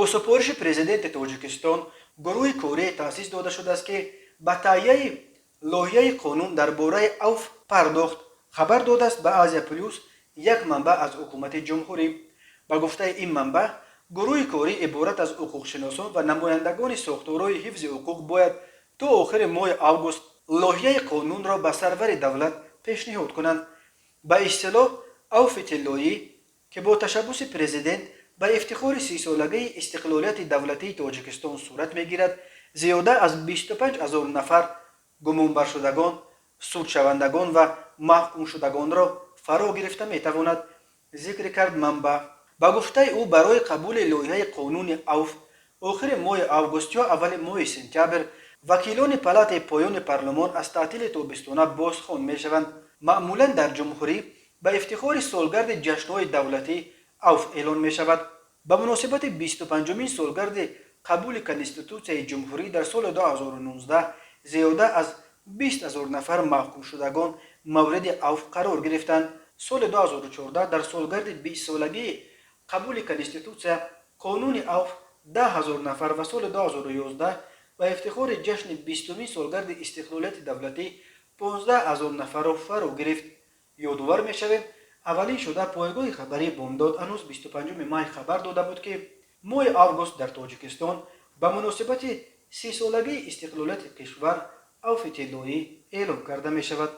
бо супориши президенти Тоҷикистон гурӯҳи кӯрии таъсис дода шудааст, ки ба таҳияи лоиҳаи қонун дар бораи авф пардохт. хабар додааст ба Азия Плюс як манбаъ аз ҳукумати ҷумҳурӣ. ба гуфтаи ин манбаъ, гурӯҳи корӣ иборат аз ҳуқуқшиносон ва намояндагони сохторҳои ҳифзи ҳуқуқ бояд то охири моҳи август лоиҳаи қонунро ба сарвари давлат пешниҳод кунанд. ба истилоҳ авфи тиллоӣ, ки бо ташаббуси президент ба ифтихори 30-солагии истиқлолияти давлатии Тоҷикистон сурат мегирад, зиёда аз 25 000 нафар гумонбаршудагон, судшавандагон ва маҳкумшудагонро фаро гирифта метавонад, зикр кард манбаъ. ба гуфтаи ӯ, барои қабули лоиҳаи қонуни авф охири моҳи август ё аввали моҳи сентябр вакилони палатаи поёни парлумон аз таътили тобистона бозхон мешаванд. маъмулан дар ҷумҳурӣ ба ифтихори солгарди ҷашнҳои давлатӣ авф эълон мешавад. ба муносибати 25-умин солгарди қабули Конститутсияи ҷумҳурӣ дар соли 2019 зиёда аз 20 000 нафар маҳкумшудагон мавриди авф қарор гирифтанд. соли 2014 дар солгарди 20-солагии қабули Конститутсия қонуни авф 10 000 нафар ва соли 2011 ба ифтихори ҷашни 20-умин солгарди истиқлолияти давлатӣ 15 000 нафарро фаро гирифт. ёдовар мешавем, аввалин шуда пойгоҳи хабарии Бомдод анӯз 25 май хабар дода буд, ки моҳи август дар Тоҷикистон ба муносибати 30-солагии истиқлолияти кишвар авфи тиллоӣ эълон карда мешавад.